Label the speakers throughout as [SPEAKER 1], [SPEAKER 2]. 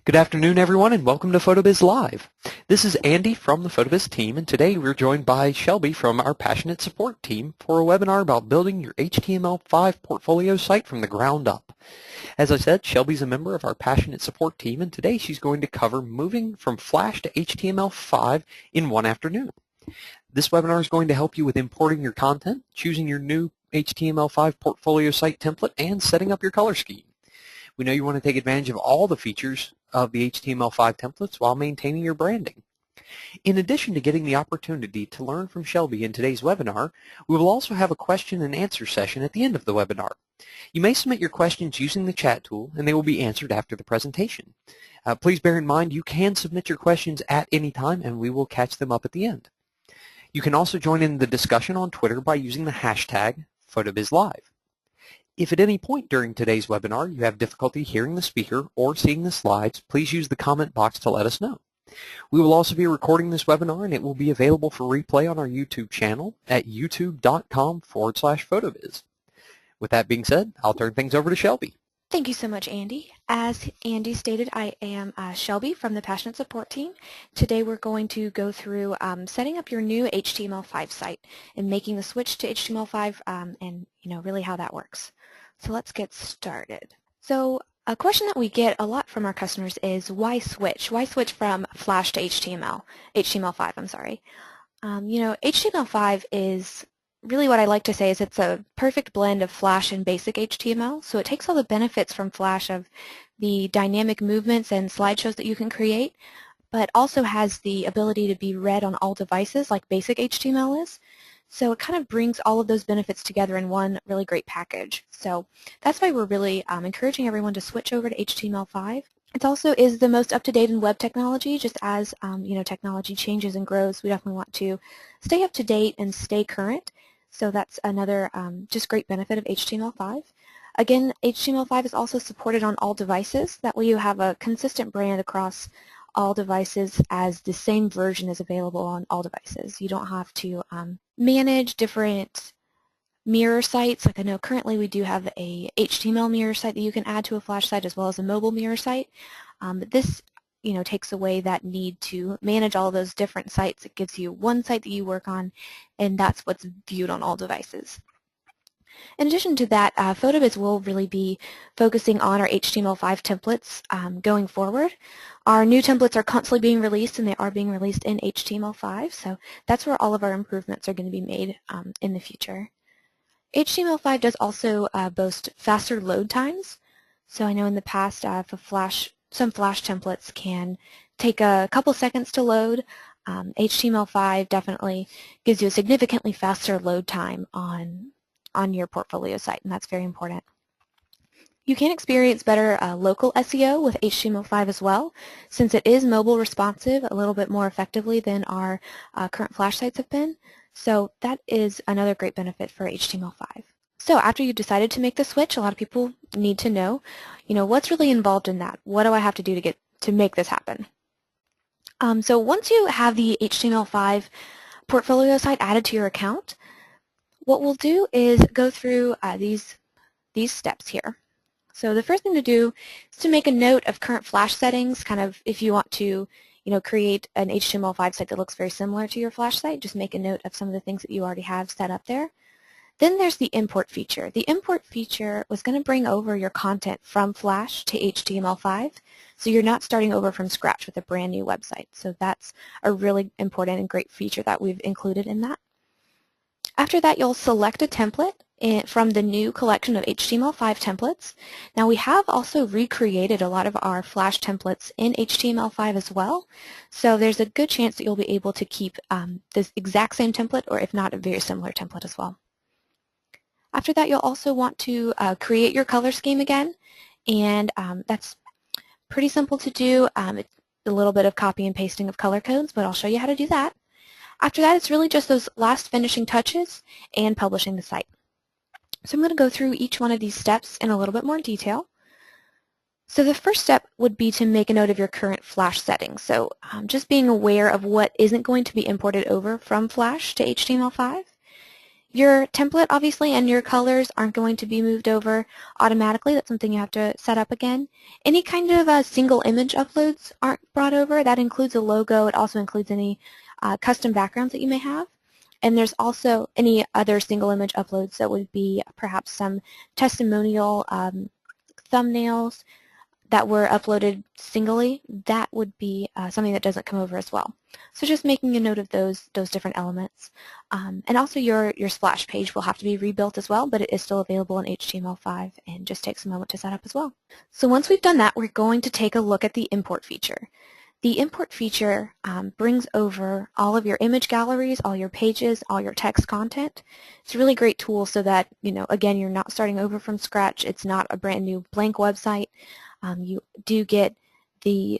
[SPEAKER 1] Good afternoon, everyone, and welcome to PhotoBiz Live. This is Andy from the PhotoBiz team, and today we're joined by Shelby from our passionate support team for a webinar about building your HTML5 portfolio site from the ground up. As I said, Shelby's a member of our passionate support team, and today she's going to cover moving from Flash to HTML5 in one afternoon. This webinar is going to help you with importing your content, choosing your new HTML5 portfolio site template, and setting up your color scheme. We know you want to take advantage of all the features of the HTML5 templates while maintaining your branding. In addition to getting the opportunity to learn from Shelby in today's webinar, we will also have a question and answer session at the end of the webinar. You may submit your questions using the chat tool, and they will be answered after the presentation. Please bear in mind you can submit your questions at any time, and we will catch them up at the end. You can also join in the discussion on Twitter by using the hashtag PhotoBizLive. If at any point during today's webinar you have difficulty hearing the speaker or seeing the slides, please use the comment box to let us know. We will also be recording this webinar, and it will be available for replay on our YouTube channel at youtube.com/photobiz. With that being said, I'll turn things over to Shelby.
[SPEAKER 2] Thank you so much, Andy. As Andy stated, I am Shelby from the Passionate Support Team. Today we're going to go through setting up your new HTML5 site and making the switch to HTML5 and really how that works. So let's get started. So a question that we get a lot from our customers is why switch? Why switch from Flash to HTML5, I'm sorry. HTML5 is really what I like to say is it's a perfect blend of Flash and basic HTML. So it takes all the benefits from Flash of the dynamic movements and slideshows that you can create, but also has the ability to be read on all devices like basic HTML is. So it kind of brings all of those benefits together in one really great package. So that's why we're really encouraging everyone to switch over to HTML5. It also is the most up-to-date in web technology. Just as technology changes and grows, we definitely want to stay up to date and stay current. So that's another just great benefit of HTML5. Again, HTML5 is also supported on all devices. That way you have a consistent brand across all devices as the same version is available on all devices. You don't have to manage different mirror sites. Like I know currently we do have a HTML mirror site that you can add to a Flash site as well as a mobile mirror site. But this takes away that need to manage all those different sites. It gives you one site that you work on, and that's what's viewed on all devices. In addition to that, PhotoBiz will really be focusing on our HTML5 templates going forward. Our new templates are constantly being released, and they are being released in HTML5, so that's where all of our improvements are going to be made in the future. HTML5 does also boast faster load times. So I know in the past some Flash templates can take a couple seconds to load. HTML5 definitely gives you a significantly faster load time on your portfolio site, and that's very important. You can experience better local SEO with HTML5 as well, since it is mobile responsive a little bit more effectively than our current Flash sites have been. So that is another great benefit for HTML5. So after you've decided to make the switch, a lot of people need to know, what's really involved in that? What do I have to do to make this happen? So once you have the HTML5 portfolio site added to your account, what we'll do is go through these steps here. So the first thing to do is to make a note of current Flash settings, kind of if you want to create an HTML5 site that looks very similar to your Flash site, just make a note of some of the things that you already have set up there. Then there's the import feature. The import feature was going to bring over your content from Flash to HTML5, so you're not starting over from scratch with a brand new website. So that's a really important and great feature that we've included in that. After that, you'll select a template from the new collection of HTML5 templates. Now we have also recreated a lot of our Flash templates in HTML5 as well, so there's a good chance that you'll be able to keep this exact same template, or if not, a very similar template as well. After that, you'll also want to create your color scheme again, and that's pretty simple to do. It's a little bit of copy and pasting of color codes, but I'll show you how to do that. After that, it's really just those last finishing touches and publishing the site. So I'm going to go through each one of these steps in a little bit more detail. So the first step would be to make a note of your current Flash settings. So just being aware of what isn't going to be imported over from Flash to HTML5. Your template, obviously, and your colors aren't going to be moved over automatically. That's something you have to set up again. Any kind of single image uploads aren't brought over. That includes a logo. It also includes any custom backgrounds that you may have. And there's also any other single image uploads that would be perhaps some testimonial thumbnails that were uploaded singly. That would be something that doesn't come over as well. So just making a note of those different elements. And also your splash page will have to be rebuilt as well, but it is still available in HTML5 and just takes a moment to set up as well. So once we've done that, we're going to take a look at the import feature. The import feature brings over all of your image galleries, all your pages, all your text content. It's a really great tool so that, again, you're not starting over from scratch. It's not a brand new blank website. You do get the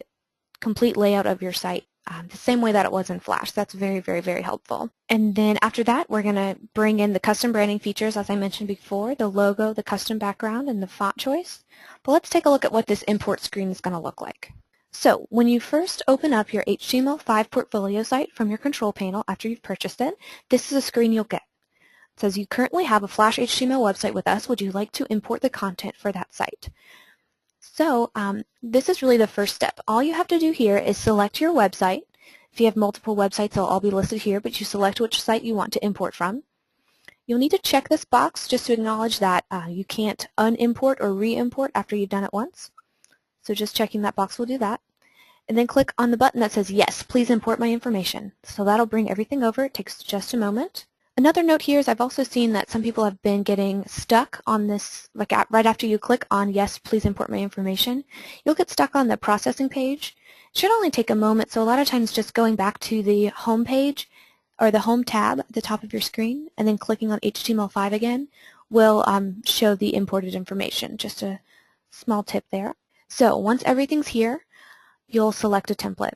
[SPEAKER 2] complete layout of your site the same way that it was in Flash. That's very, very, very helpful. And then after that, we're going to bring in the custom branding features, as I mentioned before, the logo, the custom background, and the font choice. But let's take a look at what this import screen is going to look like. So when you first open up your HTML5 Portfolio Site from your control panel after you've purchased it, this is a screen you'll get. It says, you currently have a Flash HTML website with us. Would you like to import the content for that site? So this is really the first step. All you have to do here is select your website. If you have multiple websites, they'll all be listed here, but you select which site you want to import from. You'll need to check this box just to acknowledge that you can't unimport or re-import after you've done it once. So just checking that box will do that. And then click on the button that says, yes, please import my information. So that'll bring everything over. It takes just a moment. Another note here is I've also seen that some people have been getting stuck on this, like right after you click on yes, please import my information, you'll get stuck on the processing page. It should only take a moment, so a lot of times just going back to the home page or the home tab at the top of your screen and then clicking on HTML5 again will show the imported information. Just a small tip there. So once everything's here, you'll select a template.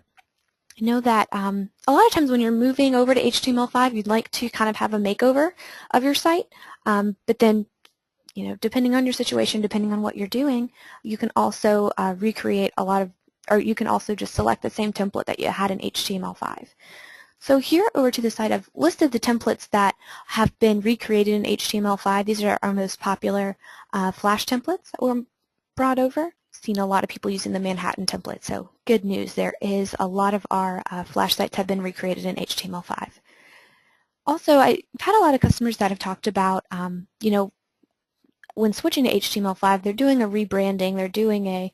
[SPEAKER 2] I know that a lot of times when you're moving over to HTML5, you'd like to kind of have a makeover of your site, but then, depending on your situation, depending on what you're doing, you can also recreate or you can also just select the same template that you had in HTML5. So here over to the side, I've listed the templates that have been recreated in HTML5. These are our most popular Flash templates that were brought over. Seen a lot of people using the Manhattan template, so good news. There is a lot of our Flash sites have been recreated in HTML5. Also, I've had a lot of customers that have talked about, when switching to HTML5, they're doing a rebranding, they're doing a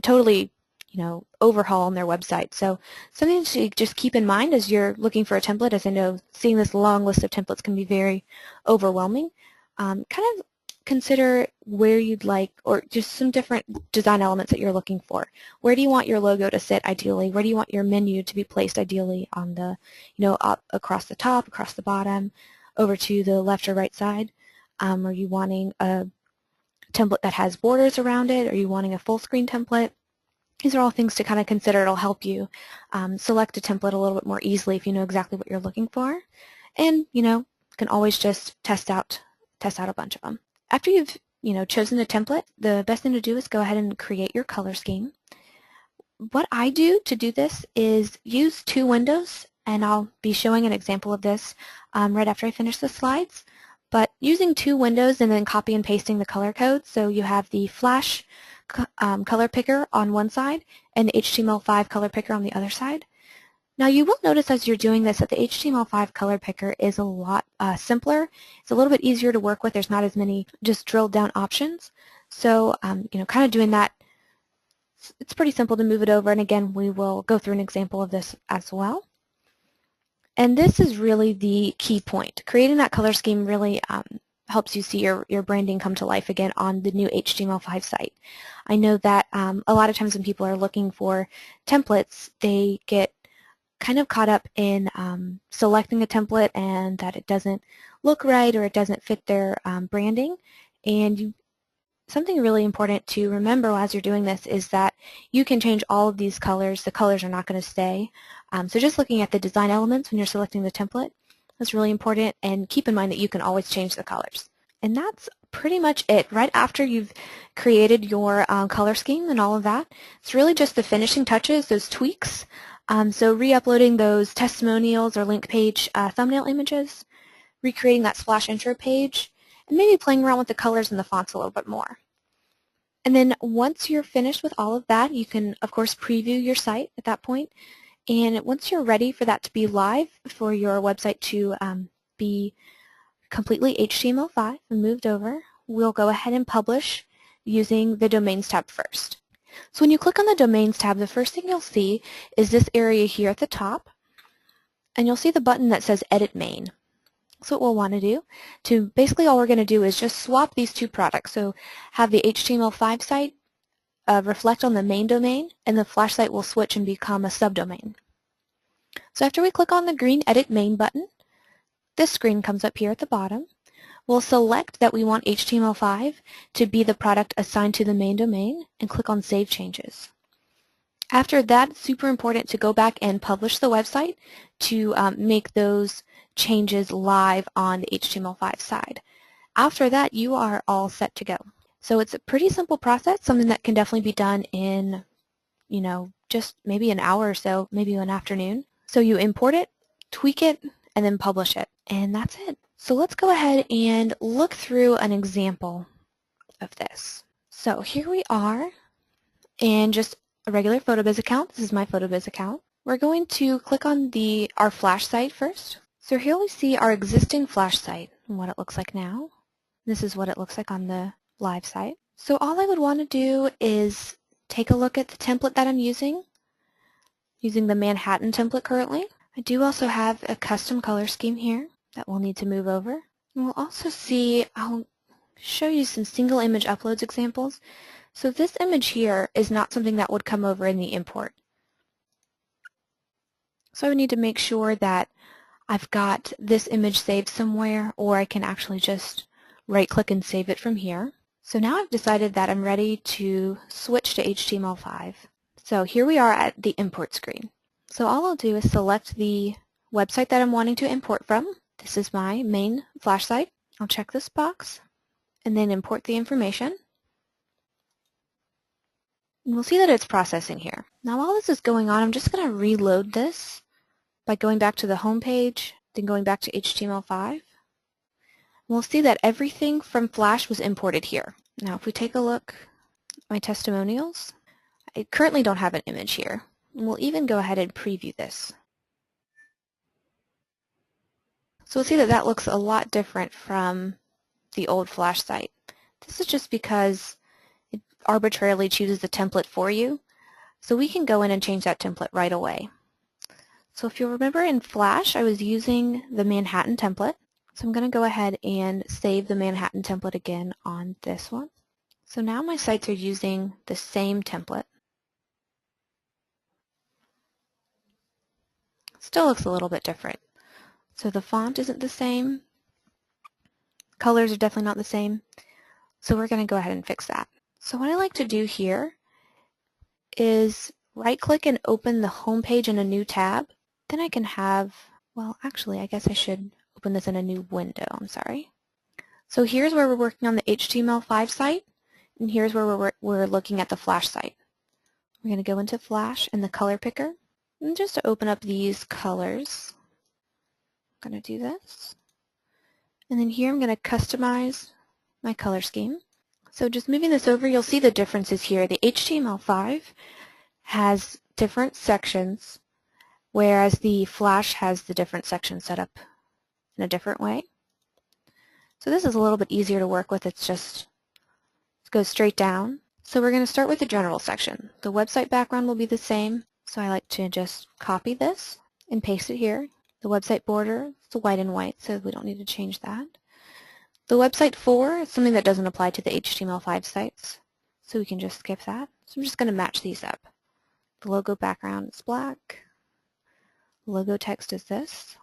[SPEAKER 2] totally, overhaul on their website. So something to just keep in mind as you're looking for a template, as I know seeing this long list of templates can be very overwhelming. Kind of consider where you'd like, or just some different design elements that you're looking for. Where do you want your logo to sit ideally? Where do you want your menu to be placed ideally on the, up across the top, across the bottom, over to the left or right side? Are you wanting a template that has borders around it? Are you wanting a full screen template? These are all things to kind of consider. It'll help you select a template a little bit more easily if you know exactly what you're looking for. And, you can always just test out a bunch of them. After you've chosen a template, the best thing to do is go ahead and create your color scheme. What I do to do this is use two windows, and I'll be showing an example of this right after I finish the slides. But using two windows and then copy and pasting the color code, so you have the Flash color picker on one side and the HTML5 color picker on the other side. Now you will notice as you're doing this that the HTML5 color picker is a lot simpler. It's a little bit easier to work with. There's not as many just drilled down options. So kind of doing that, it's pretty simple to move it over. And again, we will go through an example of this as well. And this is really the key point. Creating that color scheme really helps you see your branding come to life again on the new HTML5 site. I know that a lot of times when people are looking for templates, they get kind of caught up in selecting a template and that it doesn't look right or it doesn't fit their branding. And something really important to remember as you're doing this is that you can change all of these colors. The colors are not going to stay. So just looking at the design elements when you're selecting the template is really important, and keep in mind that you can always change the colors. And that's pretty much it. Right after you've created your color scheme and all of that, it's really just the finishing touches, those tweaks. So re-uploading those testimonials or link page thumbnail images, recreating that splash intro page, and maybe playing around with the colors and the fonts a little bit more. And then once you're finished with all of that, you can, of course, preview your site at that point. And once you're ready for that to be live, for your website to be completely HTML5 and moved over, we'll go ahead and publish using the Domains tab first. So when you click on the Domains tab, the first thing you'll see is this area here at the top, and you'll see the button that says Edit Main. So what we'll want to do, basically all we're going to do is just swap these two products. So have the HTML5 site reflect on the main domain, and the Flash site will switch and become a subdomain. So after we click on the green Edit Main button, this screen comes up here at the bottom. We'll select that we want HTML5 to be the product assigned to the main domain and click on Save Changes. After that, it's super important to go back and publish the website to make those changes live on the HTML5 side. After that, you are all set to go. So it's a pretty simple process, something that can definitely be done in, just maybe an hour or so, maybe an afternoon. So you import it, tweak it, and then publish it. And that's it. So let's go ahead and look through an example of this. So here we are in just a regular PhotoBiz account. This is my PhotoBiz account. We're going to click on our Flash site first. So here we see our existing Flash site and what it looks like now. This is what it looks like on the live site. So all I would want to do is take a look at the template that I'm using the Manhattan template currently. I do also have a custom color scheme here that we'll need to move over. And we'll also see, I'll show you some single image uploads examples. So this image here is not something that would come over in the import. So I would need to make sure that I've got this image saved somewhere, or I can actually just right-click and save it from here. So now I've decided that I'm ready to switch to HTML5. So here we are at the import screen. So all I'll do is select the website that I'm wanting to import from. This is my main Flash site. I'll check this box and then import the information. And we'll see that it's processing here. Now while this is going on, I'm just going to reload this by going back to the home page, then going back to HTML5. We'll see that everything from Flash was imported here. Now if we take a look at my testimonials, I currently don't have an image here. And we'll even go ahead and preview this. So we'll see that that looks a lot different from the old Flash site. This is just because it arbitrarily chooses the template for you. So we can go in and change that template right away. So if you'll remember in Flash, I was using the Manhattan template. So I'm going to go ahead and save the Manhattan template again on this one. So now my sites are using the same template. Still looks a little bit different. So the font isn't the same. Colors are definitely not the same. So we're going to go ahead and fix that. So what I like to do here is right-click and open the home page in a new tab. Then I can have, well, actually, I guess I should open this in a new window. I'm sorry. So here's where we're working on the HTML5 site, and here's where we're looking at the Flash site. We're going to go into Flash and the color picker. And just to open up these colors, I'm going to do this. And then here I'm going to customize my color scheme. So just moving this over, you'll see the differences here. The HTML5 has different sections, whereas the Flash has the different sections set up in a different way. So this is a little bit easier to work with. It goes straight down. So we're going to start with the general section. The website background will be the same. So I like to just copy this and paste it here. The website border is white and white, so we don't need to change that. The website for is something that doesn't apply to the HTML5 sites, so we can just skip that. So I'm just going to match these up. The logo background is black. The logo text is this.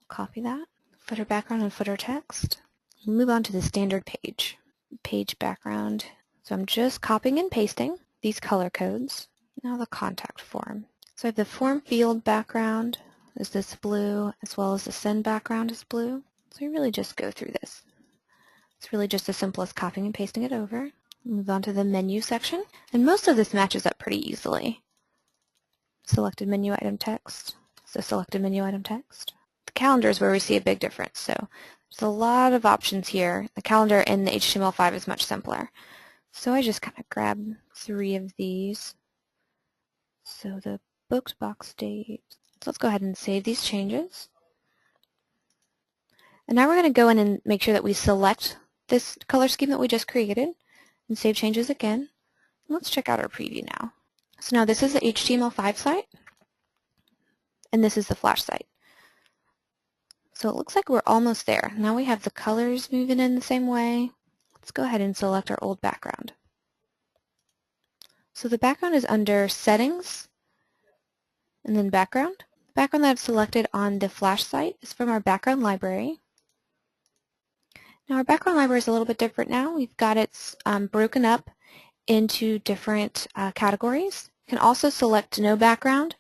[SPEAKER 2] Copy that. Footer background and footer text. We'll move on to the standard page. Page background. So I'm just copying and pasting these color codes. Now the contact form. So I have the form field background is this blue, as well as the send background is blue. So we really just go through this. It's really just as simple as copying and pasting it over. Move on to the menu section, and most of this matches up pretty easily. Selected menu item text, so selected menu item text. The calendar is where we see a big difference, so There's a lot of options here. The calendar in the HTML5 is much simpler. So I just kind of grabbed 3 of these. So the booked box date. So let's go ahead and save these changes. And now we're going to go in and make sure that we select this color scheme that we just created and save changes again. Let's check out our preview now. So now this is the HTML5 site and this is the Flash site. So it looks like we're almost there. Now we have the colors moving in the same way. Let's go ahead and select our old background. So the background is under Settings and then Background. The background that I've selected on the Flash site is from our background library. Now our background library is a little bit different now. We've got it broken up into different categories. You can also select no background,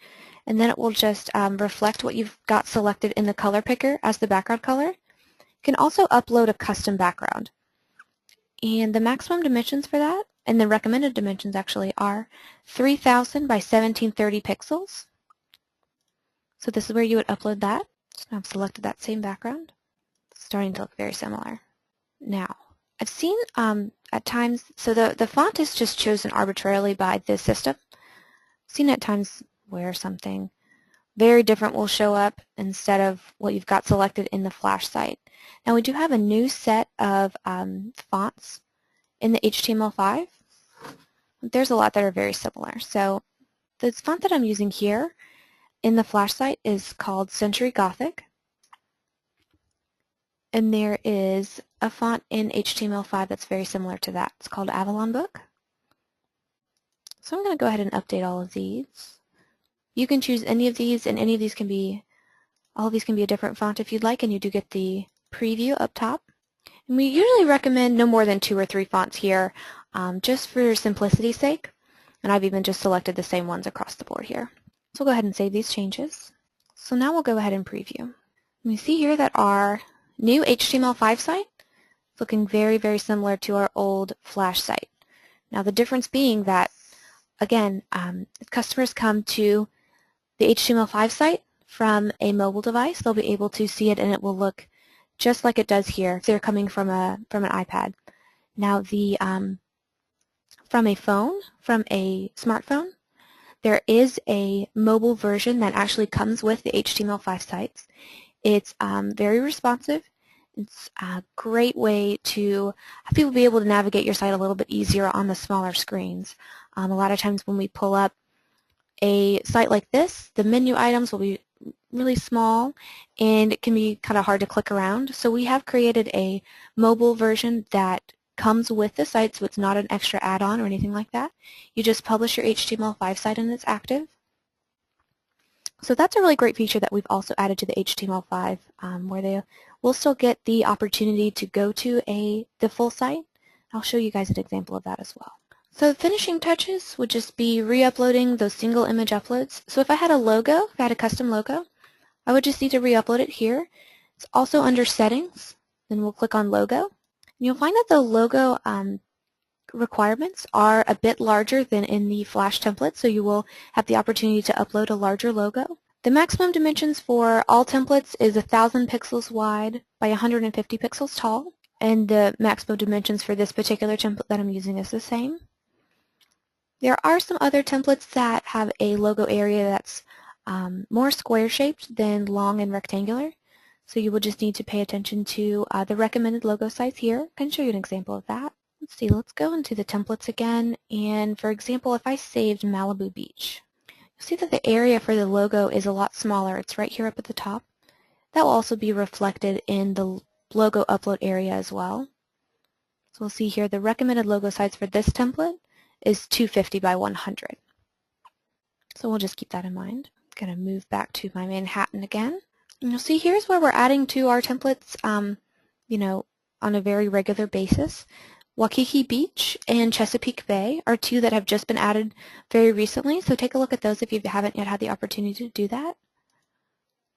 [SPEAKER 2] and then it will just reflect what you've got selected in the color picker as the background color. You can also upload a custom background. And the maximum dimensions for that, and the recommended dimensions actually, are 3000 by 1730 pixels. So this is where you would upload that. So now I've selected that same background. It's starting to look very similar. Now, I've seen at times, so the font is just chosen arbitrarily by the system. I've seen at times where something very different will show up instead of what you've got selected in the Flash site. Now we do have a new set of fonts in the HTML5. There's a lot that are very similar. So the font that I'm using here in the Flash site is called Century Gothic. And there is a font in HTML5 that's very similar to that. It's called Avalon Book. So I'm going to go ahead and update all of these. You can choose any of these, and any of these can be, all of these can be a different font if you'd like, and you do get the preview up top. And we usually recommend no more than 2 or 3 fonts here, just for simplicity's sake. And I've even just selected the same ones across the board here. So we'll go ahead and save these changes. So now we'll go ahead and preview. And we see here that our new HTML5 site is looking very, very similar to our old Flash site. Now the difference being that, again, if customers come to the HTML5 site from a mobile device, they'll be able to see it and it will look just like it does here if they're coming from an iPad. Now from a phone, from a smartphone, there is a mobile version that actually comes with the HTML5 sites. It's very responsive. It's a great way to have people be able to navigate your site a little bit easier on the smaller screens. A lot of times when we pull up a site like this, the menu items will be really small and it can be kind of hard to click around. So we have created a mobile version that comes with the site, so it's not an extra add-on or anything like that. You just publish your HTML5 site and it's active. So that's a really great feature that we've also added to the HTML5 where they will still get the opportunity to go to the full site. I'll show you guys an example of that as well. So the finishing touches would just be re-uploading those single image uploads. So if I had a logo, if I had a custom logo, I would just need to re-upload it here. It's also under Settings. Then we'll click on Logo. And you'll find that the logo requirements are a bit larger than in the Flash template, so you will have the opportunity to upload a larger logo. The maximum dimensions for all templates is 1000 pixels wide by 150 pixels tall, and the maximum dimensions for this particular template that I'm using is the same. There are some other templates that have a logo area that's more square-shaped than long and rectangular, so you will just need to pay attention to the recommended logo size here. I can show you an example of that. Let's see, let's go into the templates again, and for example, if I saved Malibu Beach, you'll see that the area for the logo is a lot smaller. It's right here up at the top. That will also be reflected in the logo upload area as well. So we'll see here the recommended logo size for this template is 250 by 100. So we'll just keep that in mind. I'm going to move back to my Manhattan again. And you'll see here's where we're adding to our templates, you know, on a very regular basis. Waikiki Beach and Chesapeake Bay are 2 that have just been added very recently, so take a look at those if you haven't yet had the opportunity to do that.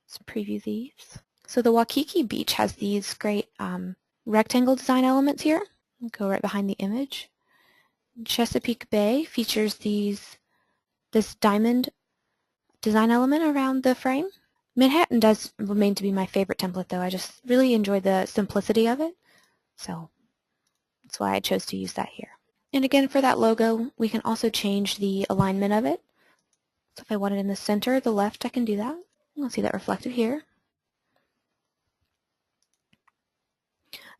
[SPEAKER 2] Let's preview these. So the Waikiki Beach has these great rectangle design elements here. I'll go right behind the image. Chesapeake Bay features this diamond design element around the frame. Manhattan does remain to be my favorite template though. I just really enjoy the simplicity of it. So that's why I chose to use that here. And again, for that logo, we can also change the alignment of it. So if I want it in the center or the left, I can do that. You'll see that reflected here.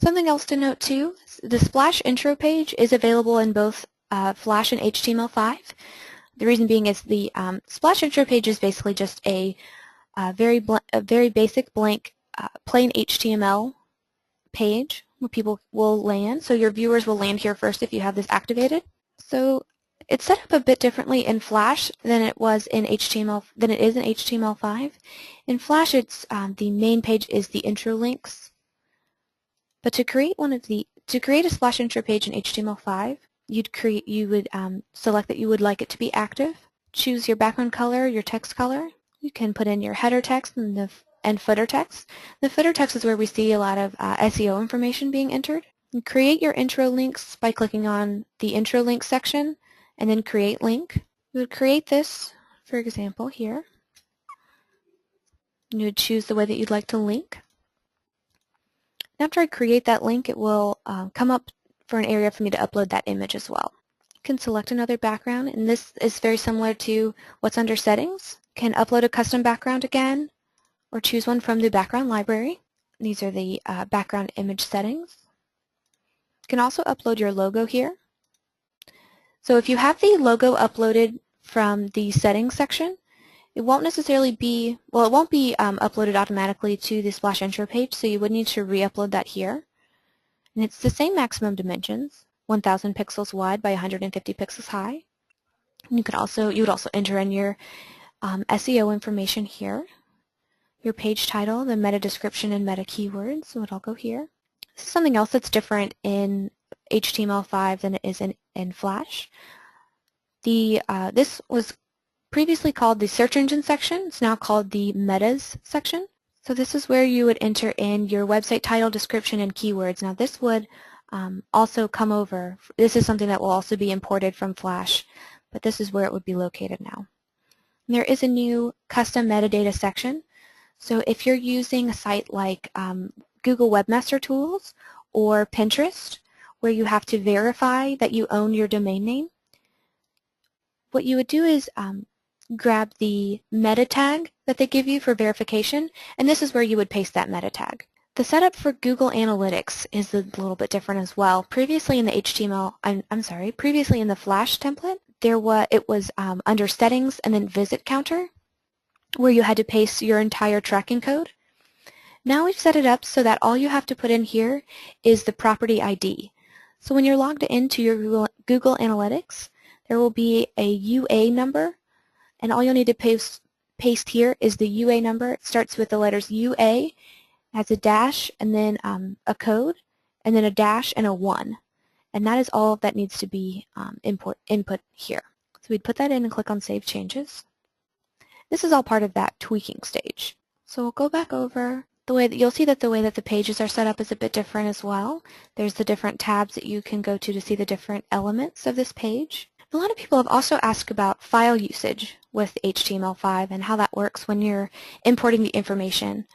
[SPEAKER 2] Something else to note too, the splash intro page is available in both Flash and HTML5. The reason being is the splash intro page is basically just a very basic blank plain HTML page where people will land. So your viewers will land here first if you have this activated. So it's set up a bit differently in Flash than it was in HTML5. In Flash, it's the main page is the intro links. But to create a splash intro page in HTML5, you would select that you would like it to be active. Choose your background color, your text color. You can put in your header text and footer text. The footer text is where we see a lot of SEO information being entered. You create your intro links by clicking on the intro link section and then create link. You would create this, for example, here. You would choose the way that you'd like to link. After I create that link, it will come up for an area for me to upload that image as well. You can select another background, and this is very similar to what's under settings. You can upload a custom background again, or choose one from the background library. These are the background image settings. You can also upload your logo here. So if you have the logo uploaded from the settings section, it won't necessarily be, well, it won't be uploaded automatically to the splash intro page, so you would need to re-upload that here. And it's the same maximum dimensions, 1000 pixels wide by 150 pixels high. And you would also enter in your SEO information here, your page title, the meta description, and meta keywords would all go here. This is something else that's different in HTML5 than it is in Flash. This was previously called the search engine section. It's now called the metas section. So this is where you would enter in your website title, description, and keywords. Now this would also come over. This is something that will also be imported from Flash, but this is where it would be located now. And there is a new custom metadata section. So if you're using a site like Google Webmaster Tools or Pinterest, where you have to verify that you own your domain name, what you would do is grab the meta tag that they give you for verification, and this is where you would paste that meta tag. The setup for Google Analytics is a little bit different as well. Previously in the previously in the Flash template, it was under Settings and then Visit Counter, where you had to paste your entire tracking code. Now we've set it up so that all you have to put in here is the property ID. So when you're logged into your Google Analytics, there will be a UA number, and all you'll need to paste here is the UA number. It starts with the letters UA, has a dash, and then a code, and then a dash and a 1. And that is all that needs to be input here. So we'd put that in and click on Save Changes. This is all part of that tweaking stage. So we'll go back over the way that you'll see that the way that the pages are set up is a bit different as well. There's the different tabs that you can go to see the different elements of this page. A lot of people have also asked about file usage with HTML5 and how that works when you're importing the information.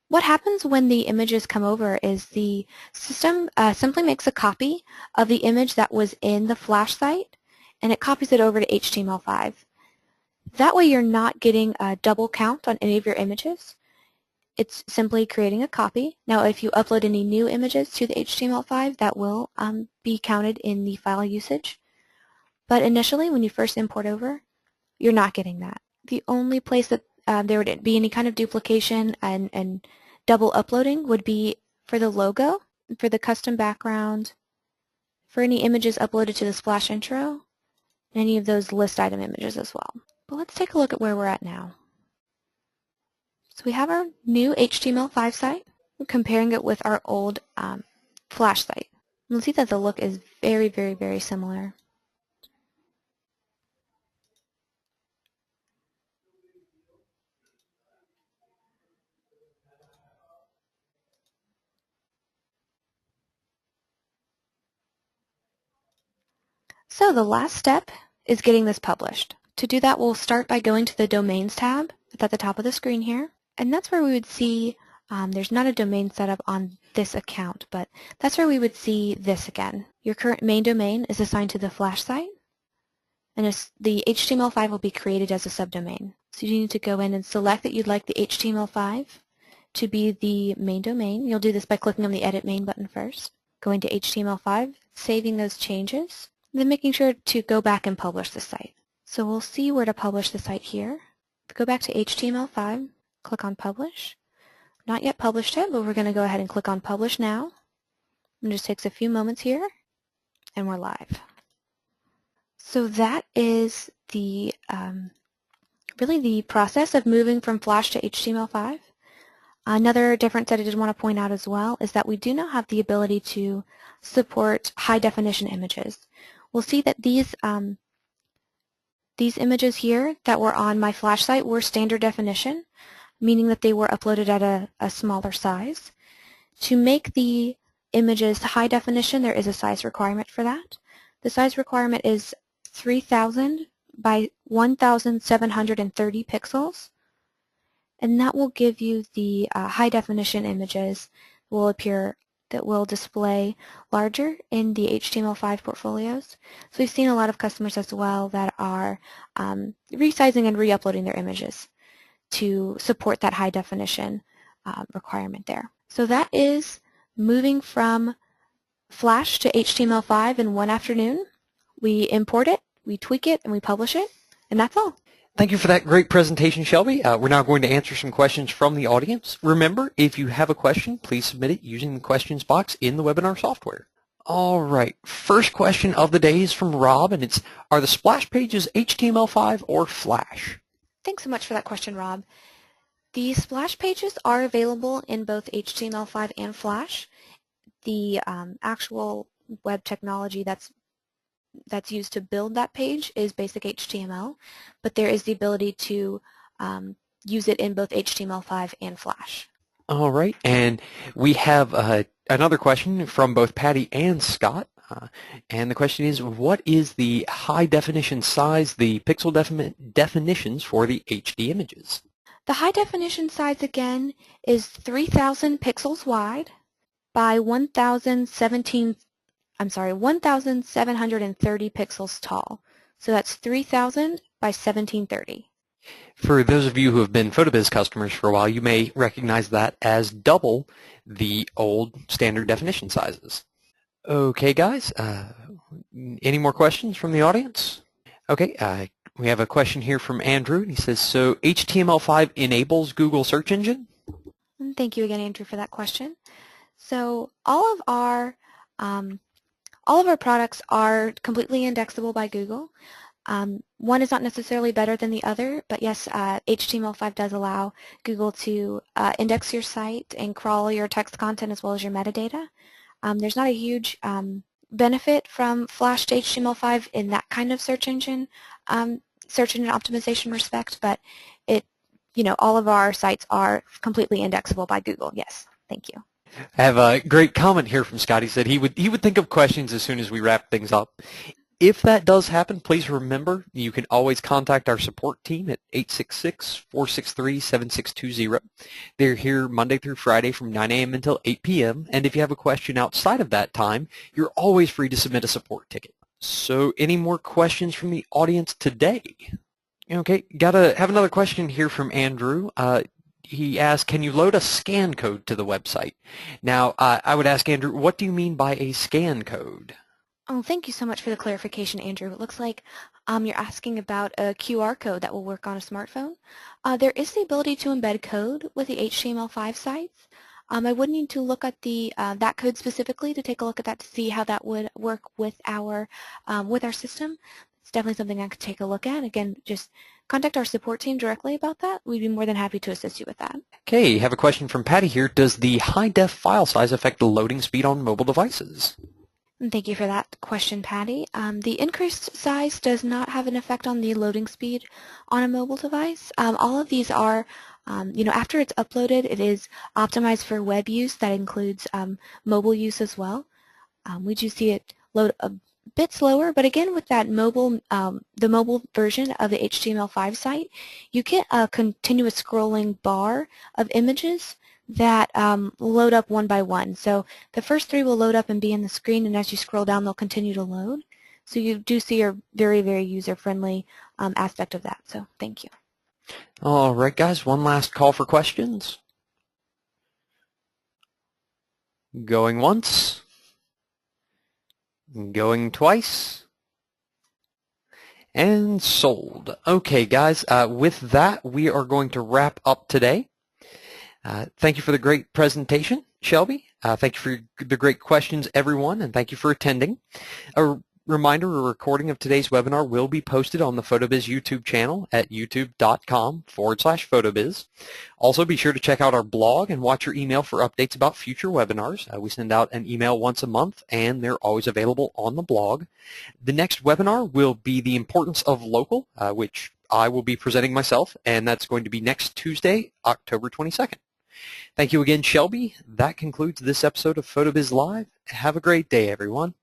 [SPEAKER 2] What happens when the images come over is the system simply makes a copy of the image that was in the Flash site, and it copies it over to HTML5. That way you're not getting a double count on any of your images. It's simply creating a copy. Now if you upload any new images to the HTML5, that will be counted in the file usage. But initially, when you first import over, you're not getting that. The only place that there would be any kind of duplication and double uploading would be for the logo, for the custom background, for any images uploaded to the Splash intro, and any of those list item images as well. But let's take a look at where we're at now. So we have our new HTML5 site. We're comparing it with our old Flash site. You'll see that the look is very, very, very similar. So the last step is getting this published. To do that, we'll start by going to the Domains tab. It's at the top of the screen here. And that's where we would see, there's not a domain setup on this account, but that's where we would see this again. Your current main domain is assigned to the Flash site, and the HTML5 will be created as a subdomain. So you need to go in and select that you'd like the HTML5 to be the main domain. You'll do this by clicking on the Edit Main button first, going to HTML5, saving those changes, and then making sure to go back and publish the site. So we'll see where to publish the site here. Go back to HTML5, click on Publish. Not yet published it, but we're going to go ahead and click on Publish now. It just takes a few moments here, and we're live. So that is the really the process of moving from Flash to HTML5. Another difference that I did want to point out as well is that we do now have the ability to support high-definition images. We'll see that these images here that were on my Flash site were standard definition, meaning that they were uploaded at a smaller size. To make the images high definition, there is a size requirement for that. The size requirement is 3000 by 1730 pixels, and that will give you the high definition images that will display larger in the HTML5 portfolios. So we've seen a lot of customers as well that are resizing and re-uploading their images to support that high definition requirement there. So that is moving from Flash to HTML5 in one afternoon. We import it, we tweak it, and we publish it, and that's all.
[SPEAKER 1] Thank you for that great presentation, Shelby. We're now going to answer some questions from the audience. Remember, if you have a question, please submit it using the questions box in the webinar software. All right, first question of the day is from Rob, and it's, are the splash pages HTML5 or Flash?
[SPEAKER 2] Thanks so much for that question, Rob. The splash pages are available in both HTML5 and Flash. The actual web technology that's used to build that page is basic HTML, but there is the ability to use it in both HTML5 and Flash.
[SPEAKER 1] All right, and we have another question from both Patty and Scott. And the question is, what is the high definition size, the pixel definitions for the HD images?
[SPEAKER 2] The high definition size again is 3000 pixels wide by 1730 pixels tall. So that's 3000 by 1730.
[SPEAKER 1] For those of you who have been PhotoBiz customers for a while, you may recognize that as double the old standard definition sizes. Okay, guys, any more questions from the audience? Okay, we have a question here from Andrew, and he says, so HTML5 enables Google search engine?
[SPEAKER 2] Thank you again, Andrew, for that question. So all of our products are completely indexable by Google. One is not necessarily better than the other, but yes, HTML5 does allow Google to index your site and crawl your text content as well as your metadata. There's not a huge benefit from Flash to HTML5 in that kind of search engine optimization respect, but all of our sites are completely indexable by Google. Yes, thank you.
[SPEAKER 1] I have a great comment here from Scott. He said he would think of questions as soon as we wrap things up. If that does happen, please remember you can always contact our support team at 866-463-7620. They're here Monday through Friday from 9 a.m. until 8 p.m. And if you have a question outside of that time, you're always free to submit a support ticket. So any more questions from the audience today? Okay, have another question here from Andrew. He asked, can you load a scan code to the website? Now, I would ask Andrew, what do you mean by a scan code?
[SPEAKER 2] Oh, thank you so much for the clarification, Andrew. It looks like you're asking about a QR code that will work on a smartphone. There is the ability to embed code with the HTML5 sites. I would need to look at that code specifically to take a look at that to see how that would work with our system. It's definitely something I could take a look at. Again, just contact our support team directly about that. We'd be more than happy to assist you with that.
[SPEAKER 1] Okay, have a question from Patty here. Does the high-def file size affect the loading speed on mobile devices?
[SPEAKER 2] Thank you for that question, Patty. The increased size does not have an effect on the loading speed on a mobile device. All of these are, after it's uploaded, it is optimized for web use. That includes mobile use as well. We do see it load bit slower, but again with that mobile, the mobile version of the HTML5 site, you get a continuous scrolling bar of images that load up one by one. So the first 3 will load up and be in the screen, and as you scroll down, they'll continue to load. So you do see a very, very user-friendly aspect of that. So thank you.
[SPEAKER 1] All right, guys, one last call for questions. Going once. Going twice. And sold. Okay, guys, with that, we are going to wrap up today. Thank you for the great presentation, Shelby. Thank you for the great questions, everyone, and thank you for attending. A reminder, a recording of today's webinar will be posted on the PhotoBiz YouTube channel at youtube.com/PhotoBiz. Also, be sure to check out our blog and watch your email for updates about future webinars. We send out an email once a month, and they're always available on the blog. The next webinar will be the importance of local, which I will be presenting myself, and that's going to be next Tuesday, October 22nd. Thank you again, Shelby. That concludes this episode of PhotoBiz Live. Have a great day, everyone.